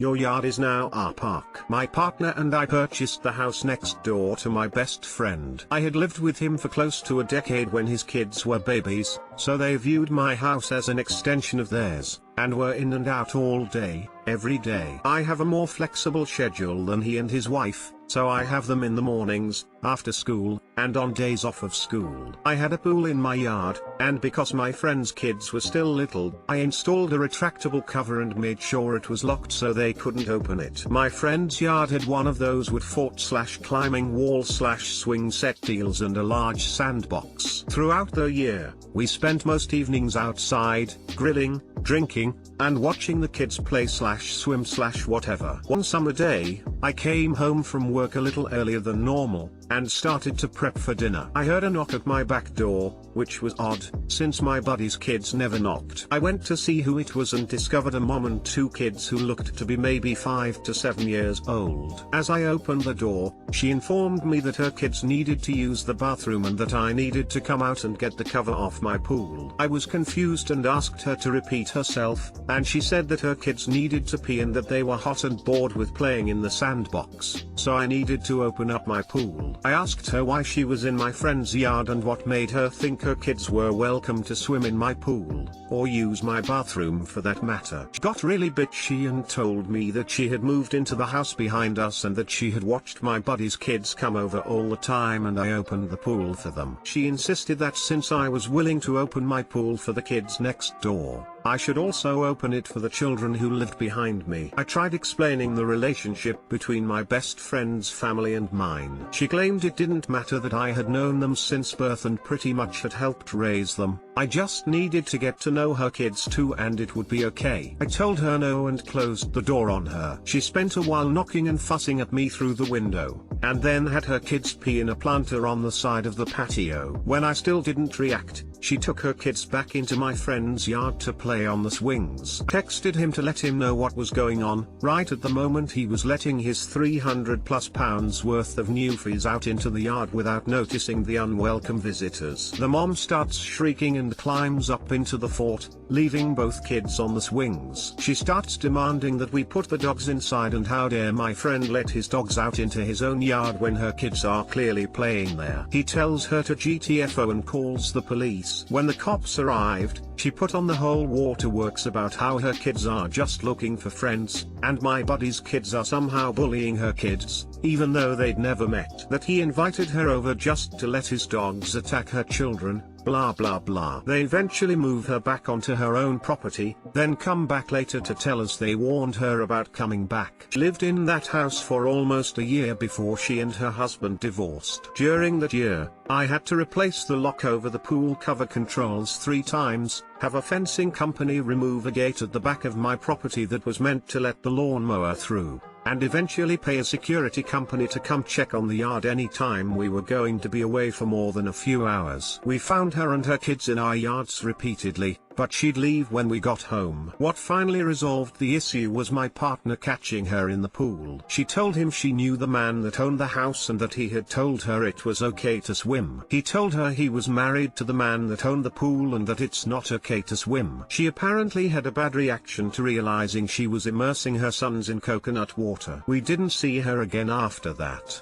Your yard is now our park. My partner and I purchased the house next door to my best friend. I had lived with him for close to a decade when his kids were babies, so they viewed my house as an extension of theirs, and were in and out all day, every day. I have a more flexible schedule than he and his wife, so I have them in the mornings, after school, and on days off of school. I had a pool in my yard, and because my friend's kids were still little, I installed a retractable cover and made sure it was locked so they couldn't open it. My friend's yard had one of those wood fort/climbing wall/swing set deals and a large sandbox. Throughout the year, we spent most evenings outside, grilling, drinking, and watching the kids play/swim/whatever. One summer day, I came home from work a little earlier than normal, and started to prep for dinner. I heard a knock at my back door, which was odd, since my buddy's kids never knocked. I went to see who it was and discovered a mom and two kids who looked to be maybe 5 to 7 years old. As I opened the door, she informed me that her kids needed to use the bathroom and that I needed to come out and get the cover off my pool. I was confused and asked her to repeat herself, and she said that her kids needed to pee and that they were hot and bored with playing in the sandbox, so I needed to open up my pool. I asked her why she was in my friend's yard and what made her think her kids were welcome to swim in my pool, or use my bathroom for that matter. She got really bitchy and told me that she had moved into the house behind us and that she had watched my buddy's kids come over all the time and I opened the pool for them. She insisted that since I was willing to open my pool for the kids next door, I should also open it for the children who lived behind me. I tried explaining the relationship between my best friend's family and mine. She claimed it didn't matter that I had known them since birth and pretty much had helped raise them. I just needed to get to know her kids too and it would be okay. I told her no and closed the door on her. She spent a while knocking and fussing at me through the window, and then had her kids pee in a planter on the side of the patio. When I still didn't react, she took her kids back into my friend's yard to play on the swings. Texted him to let him know what was going on. Right at the moment he was letting his £300+ worth of newfies out into the yard without noticing the unwelcome visitors. The mom starts shrieking and climbs up into the fort, leaving both kids on the swings. She starts demanding that we put the dogs inside and how dare my friend let his dogs out into his own yard when her kids are clearly playing there. He tells her to GTFO and calls the police. When the cops arrived, she put on the whole waterworks about how her kids are just looking for friends, and my buddy's kids are somehow bullying her kids, even though they'd never met. That he invited her over just to let his dogs attack her children, blah blah blah. They eventually move her back onto her own property, then come back later to tell us they warned her about coming back. She lived in that house for almost a year before she and her husband divorced. During that year, I had to replace the lock over the pool cover controls 3 times, have a fencing company remove a gate at the back of my property that was meant to let the lawnmower through, and eventually pay a security company to come check on the yard anytime we were going to be away for more than a few hours. We found her and her kids in our yards repeatedly, but she'd leave when we got home. What finally resolved the issue was my partner catching her in the pool. She told him she knew the man that owned the house and that he had told her it was okay to swim. He told her he was married to the man that owned the pool and that it's not okay to swim. She apparently had a bad reaction to realizing she was immersing her sons in coconut water. We didn't see her again after that.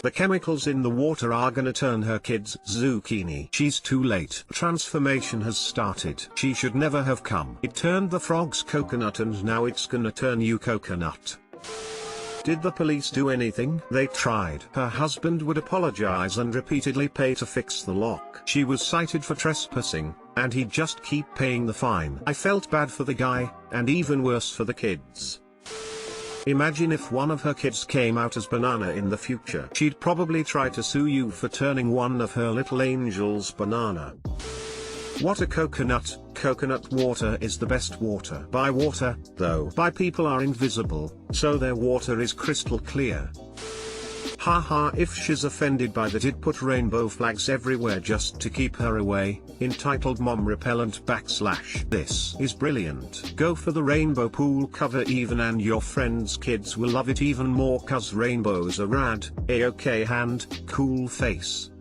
The chemicals in the water are gonna turn her kids zucchini. She's too late. Transformation has started. She should never have come. It turned the frogs coconut and now it's gonna turn you coconut. Did the police do anything? They tried. Her husband would apologize and repeatedly pay to fix the lock. She was cited for trespassing, and he'd just keep paying the fine. I felt bad for the guy, and even worse for the kids. Imagine if one of her kids came out as banana in the future. She'd probably try to sue you for turning one of her little angels banana. What a coconut. Coconut water is the best water. By water, though, by people are invisible, so their water is crystal clear. Haha, if she's offended by that, it put rainbow flags everywhere just to keep her away. Entitled mom repellent / This is brilliant. Go for the rainbow pool cover even, and your friends' kids will love it even more cause rainbows are rad. A-okay hand, cool face.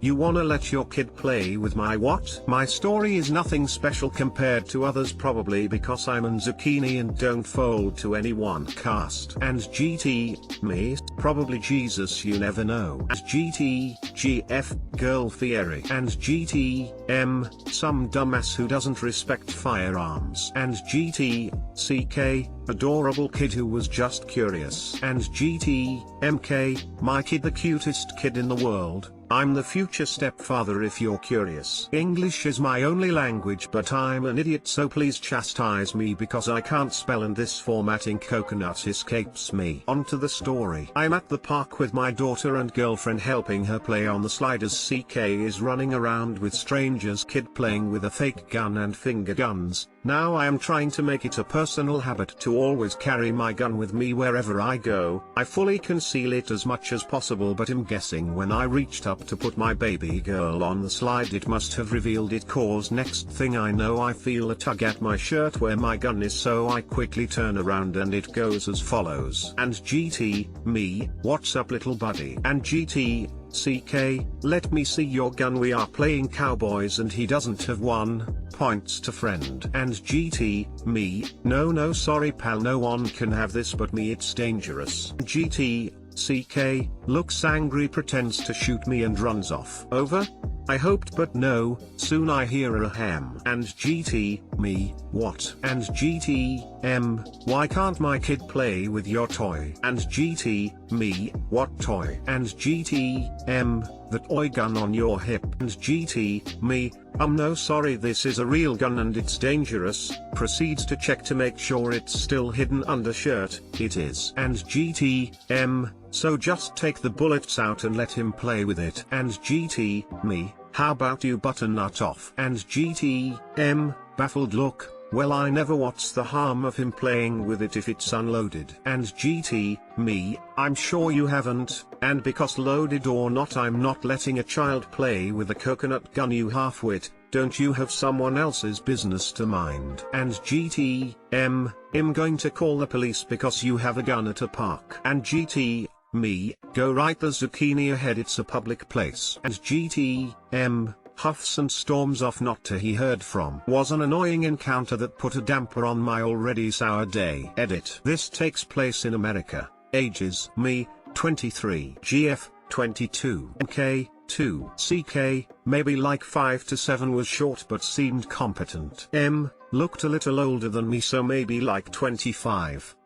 You wanna let your kid play with my what? My story is nothing special compared to others, probably because I'm an zucchini and don't fold to anyone. Cast and GT, me, probably Jesus, you never know. As GT, GF, girl Fieri. And GT, M, some dumbass who doesn't respect firearms. And GT, CK, adorable kid who was just curious. And GT, MK, my kid, the cutest kid in the world. I'm the future stepfather if you're curious. English is my only language, but I'm an idiot, so please chastise me because I can't spell and this formatting coconut escapes me. On to the story. I'm at the park with my daughter and girlfriend helping her play on the sliders. CK is running around with strangers, kid playing with a fake gun and finger guns. Now I am trying to make it a personal habit to always carry my gun with me wherever I go. I fully conceal it as much as possible, but I'm guessing when I reached up to put my baby girl on the slide it must have revealed it, cause next thing I know I feel a tug at my shirt where my gun is, so I quickly turn around and it goes as follows. And GT, me, what's up little buddy? And GT, CK, let me see your gun, we are playing cowboys and he doesn't have one, points to friend. And GT, me, no sorry pal, no one can have this but me, it's dangerous. GT, CK, looks angry, pretends to shoot me and runs off. Over? I hoped, but no, soon I hear a ham. And GT, me, what? And GT, M, why can't my kid play with your toy? And GT, me, what toy? And GT, M, the toy gun on your hip. And GT, me, no sorry, this is a real gun and it's dangerous. Proceeds to check to make sure it's still hidden under shirt. It is. And GT, M, so just take the bullets out and let him play with it. And GT, me, how about you button nut off? And GT, M, baffled look, well I never, what's the harm of him playing with it if it's unloaded? And GT, me, I'm sure you haven't, and because loaded or not I'm not letting a child play with a coconut gun, you half-wit. Don't you have someone else's business to mind? And GT, M, I'm going to call the police because you have a gun at a park. And GT, me, go right the zucchini ahead, it's a public place. And GT, M, huffs and storms off. Not to he heard from was an annoying encounter that put a damper on my already sour day. Edit. This takes place in America. Ages, me, 23. GF, 22. MK, 2. CK, maybe like 5 to 7, was short but seemed competent. M, looked a little older than me, so maybe like 25.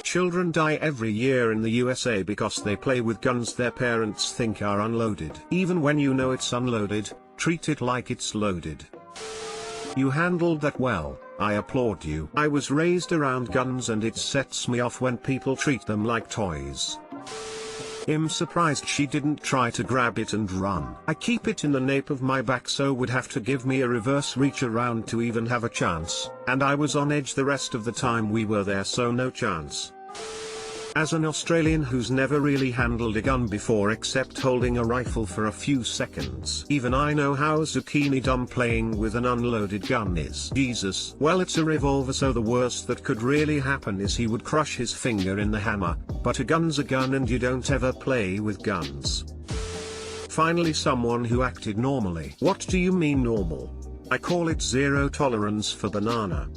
Children die every year in the USA because they play with guns their parents think are unloaded. Even when you know it's unloaded, treat it like it's loaded. You handled that well, I applaud you. I was raised around guns and it sets me off when people treat them like toys. I'm surprised she didn't try to grab it and run. I keep it in the nape of my back, so would have to give me a reverse reach around to even have a chance, and I was on edge the rest of the time we were there, so no chance. As an Australian who's never really handled a gun before except holding a rifle for a few seconds, even I know how zucchini dumb playing with an unloaded gun is. Jesus. Well, it's a revolver, so the worst that could really happen is he would crush his finger in the hammer, but a gun's a gun and you don't ever play with guns. Finally someone who acted normally. What do you mean normal? I call it zero tolerance for banana.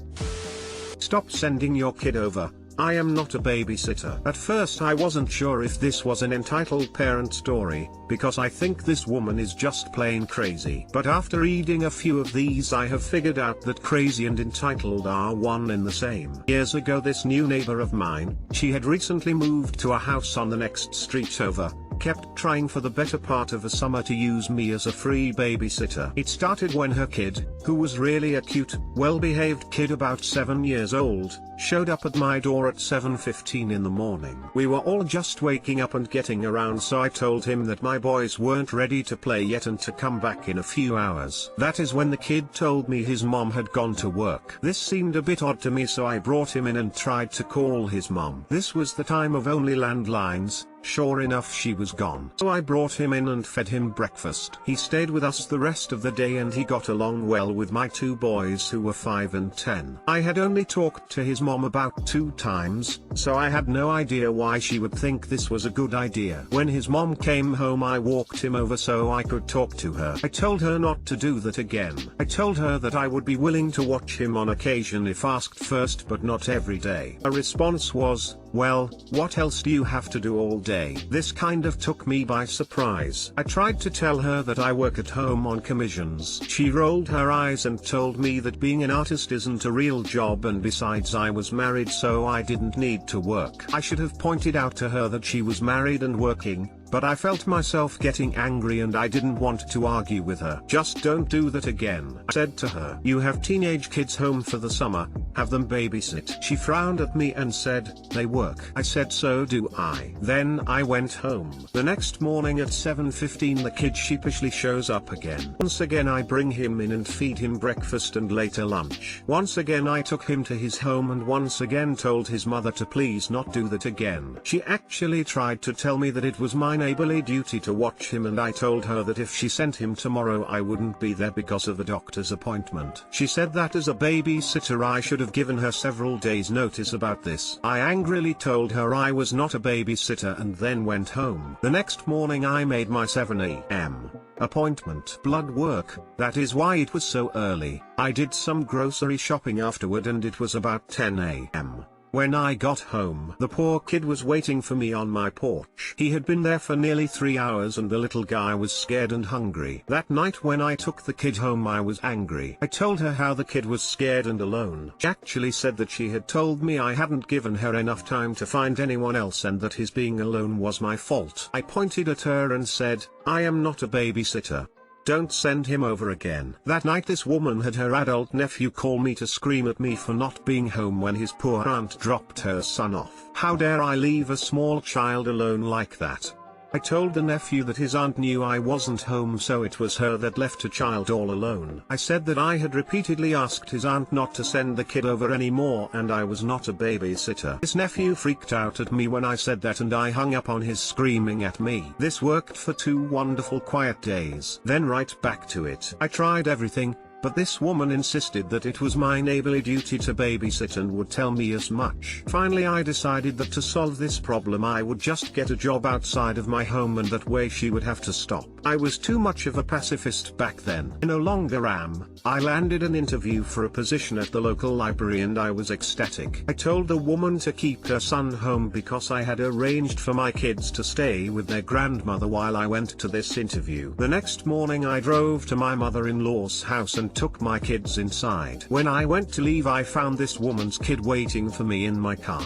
Stop sending your kid over. I am not a babysitter. At first I wasn't sure if this was an entitled parent story, because I think this woman is just plain crazy. But after reading a few of these I have figured out that crazy and entitled are one and the same. Years ago this new neighbor of mine, she had recently moved to a house on the next street over, kept trying for the better part of a summer to use me as a free babysitter. It started when her kid, who was really a cute, well-behaved kid about 7 years old, showed up at my door at 7:15 in the morning. We were all just waking up and getting around, so I told him that my boys weren't ready to play yet and to come back in a few hours. That is when the kid told me his mom had gone to work. This seemed a bit odd to me, so I brought him in and tried to call his mom. This was the time of only landlines, Sure enough, she was gone. So I brought him in and fed him breakfast. He stayed with us the rest of the day and he got along well with my two boys who were 5 and 10. I had only talked to his mom about 2 times, so I had no idea why she would think this was a good idea. When his mom came home, I walked him over so I could talk to her. I told her not to do that again. I told her that I would be willing to watch him on occasion if asked first, but not every day. Her response was, "Well, what else do you have to do all day?" This kind of took me by surprise. I tried to tell her that I work at home on commissions. She rolled her eyes and told me that being an artist isn't a real job, and besides I was married so I didn't need to work. I should have pointed out to her that she was married and working, but I felt myself getting angry and I didn't want to argue with her. "Just don't do that again," I said to her. "You have teenage kids home for the summer, have them babysit." She frowned at me and said, "They work." I said, "So do I." Then I went home. The next morning at 7:15 the kid sheepishly shows up again. Once again I bring him in and feed him breakfast and later lunch. Once again I took him to his home and once again told his mother to please not do that again. She actually tried to tell me that it was my neighborly duty to watch him, and I told her that if she sent him tomorrow I wouldn't be there because of a doctor's appointment. She said that as a babysitter I should have given her several days notice about this. I angrily told her I was not a babysitter and then went home. The next morning I made my 7 a.m. appointment. Blood work, that is why it was so early. I did some grocery shopping afterward and it was about 10 a.m. When I got home, the poor kid was waiting for me on my porch. He had been there for nearly 3 hours and the little guy was scared and hungry. That night when I took the kid home I was angry. I told her how the kid was scared and alone. She actually said that she had told me I hadn't given her enough time to find anyone else and that his being alone was my fault. I pointed at her and said, "I am not a babysitter. Don't send him over again." That night this woman had her adult nephew call me to scream at me for not being home when his poor aunt dropped her son off. How dare I leave a small child alone like that? I told the nephew that his aunt knew I wasn't home, so it was her that left a child all alone. I said that I had repeatedly asked his aunt not to send the kid over anymore and I was not a babysitter. His nephew freaked out at me when I said that and I hung up on his screaming at me. This worked for 2 wonderful quiet days. Then right back to it. I tried everything, but this woman insisted that it was my neighborly duty to babysit and would tell me as much. Finally I decided that to solve this problem I would just get a job outside of my home and that way she would have to stop. I was too much of a pacifist back then. I no longer am. I landed an interview for a position at the local library and I was ecstatic. I told the woman to keep her son home because I had arranged for my kids to stay with their grandmother while I went to this interview. The next morning I drove to my mother-in-law's house and took my kids inside. When I went to leave I found this woman's kid waiting for me in my car.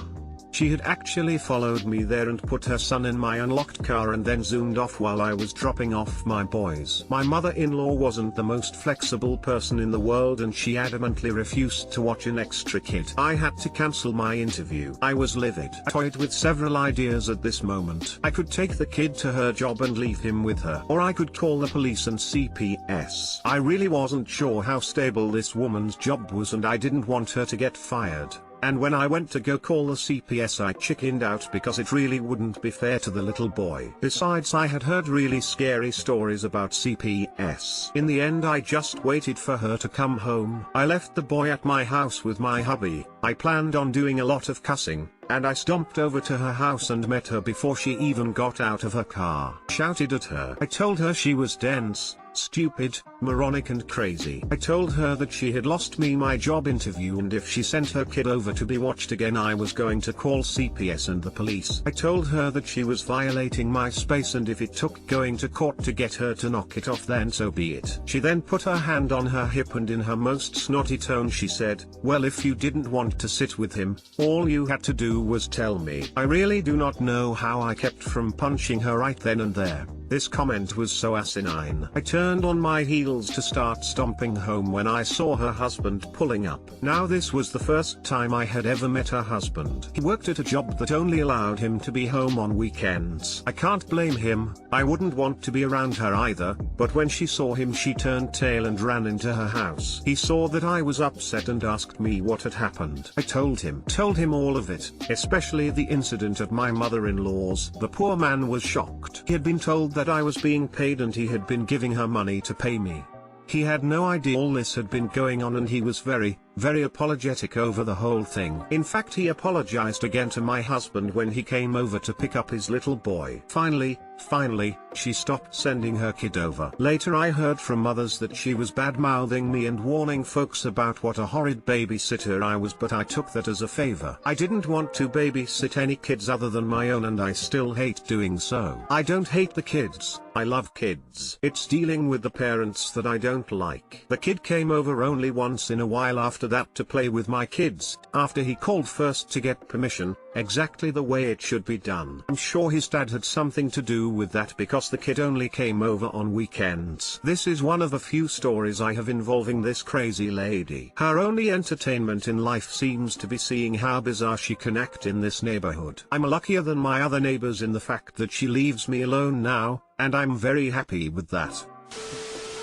She had actually followed me there and put her son in my unlocked car and then zoomed off while I was dropping off my boys. My mother-in-law wasn't the most flexible person in the world and she adamantly refused to watch an extra kid. I had to cancel my interview. I was livid. I toyed with several ideas at this moment. I could take the kid to her job and leave him with her, or I could call the police and CPS. I really wasn't sure how stable this woman's job was and I didn't want her to get fired. And when I went to go call the CPS I chickened out because it really wouldn't be fair to the little boy. Besides I had heard really scary stories about CPS. In the end I just waited for her to come home. I left the boy at my house with my hubby. I planned on doing a lot of cussing, and I stomped over to her house and met her before she even got out of her car. Shouted at her. I told her she was dense, stupid, moronic and crazy. I told her that she had lost me my job interview and if she sent her kid over to be watched again I was going to call CPS and the police. I told her that she was violating my space and if it took going to court to get her to knock it off then so be it. She then put her hand on her hip and in her most snotty tone she said, "Well, if you didn't want to sit with him, all you had to do was tell me." I really do not know how I kept from punching her right then and there. This comment was so asinine. I turned on my heels to start stomping home when I saw her husband pulling up. Now this was the first time I had ever met her husband. He worked at a job that only allowed him to be home on weekends. I can't blame him, I wouldn't want to be around her either, but when she saw him she turned tail and ran into her house. He saw that I was upset and asked me what had happened. I told him all of it, especially the incident at my mother-in-law's. The poor man was shocked. He had been told that I was being paid and he had been giving her money to pay me. He had no idea all this had been going on and he was very apologetic over the whole thing. In fact, he apologized again to my husband when he came over to pick up his little boy. Finally, she stopped sending her kid over. Later I heard from others that she was bad-mouthing me and warning folks about what a horrid babysitter I was, but I took that as a favor. I didn't want to babysit any kids other than my own and I still hate doing so. I don't hate the kids, I love kids. It's dealing with the parents that I don't like. The kid came over only once in a while after that to play with my kids, after he called first to get permission, exactly the way it should be done. I'm sure his dad had something to do with that because the kid only came over on weekends. This is one of a few stories I have involving this crazy lady. Her only entertainment in life seems to be seeing how bizarre she can act in this neighborhood. I'm luckier than my other neighbors in the fact that she leaves me alone now, and I'm very happy with that.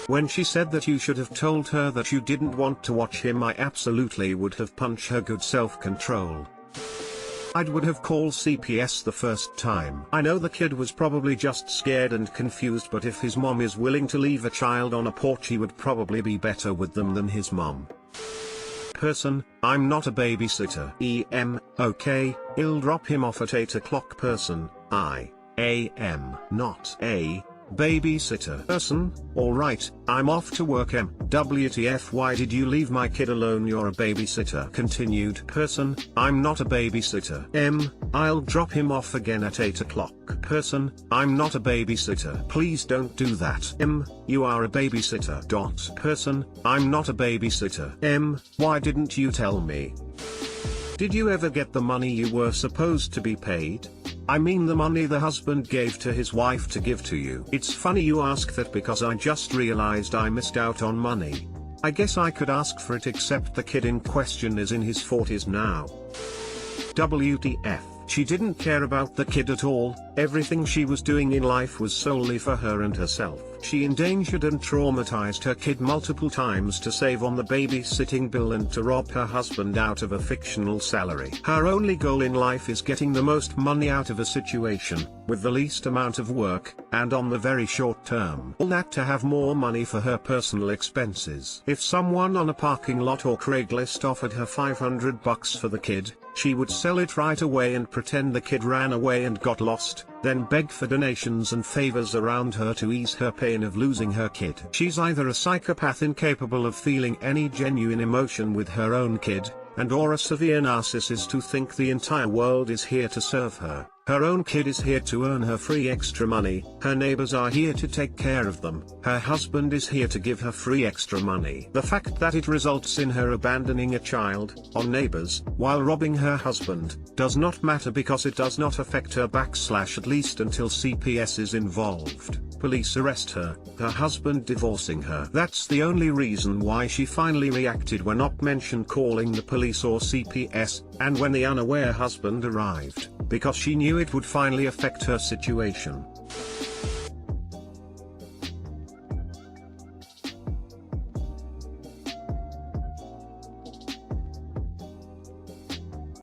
When she said that you should have told her that you didn't want to watch him, I absolutely would have punched her good self-control. I would have called CPS the first time. I know the kid was probably just scared and confused, but if his mom is willing to leave a child on a porch, he would probably be better with them than his mom. Person, I'm not a babysitter. Okay, I'll drop him off at 8 o'clock. Person, I am not a babysitter. Person, alright, I'm off to work. WTF, why did you leave my kid alone? You're a babysitter. Continued. Person, I'm not a babysitter. I'll drop him off again at 8 o'clock. Person, I'm not a babysitter. Please don't do that. You are a babysitter. Person, I'm not a babysitter. Why didn't you tell me? Did you ever get the money you were supposed to be paid? I mean the money the husband gave to his wife to give to you. It's funny you ask that because I just realized I missed out on money. I guess I could ask for it, except the kid in question is in his 40s now. WTF. She didn't care about the kid at all. Everything she was doing in life was solely for her and herself. She endangered and traumatized her kid multiple times to save on the babysitting bill and to rob her husband out of a fictional salary. Her only goal in life is getting the most money out of a situation, with the least amount of work, and on the very short term. All that to have more money for her personal expenses. If someone on a parking lot or Craigslist offered her $500 for the kid, she would sell it right away and pretend the kid ran away and got lost, then beg for donations and favors around her to ease her pain of losing her kid. She's either a psychopath incapable of feeling any genuine emotion with her own kid, or a severe narcissist who think the entire world is here to serve her. Her own kid is here to earn her free extra money, her neighbors are here to take care of them, her husband is here to give her free extra money. The fact that it results in her abandoning a child, or neighbors, while robbing her husband, does not matter because it does not affect her at least until CPS is involved. Police arrest her, her husband divorcing her. That's the only reason why she finally reacted when Op mentioned calling the police or CPS, and when the unaware husband arrived, because she knew it would finally affect her situation.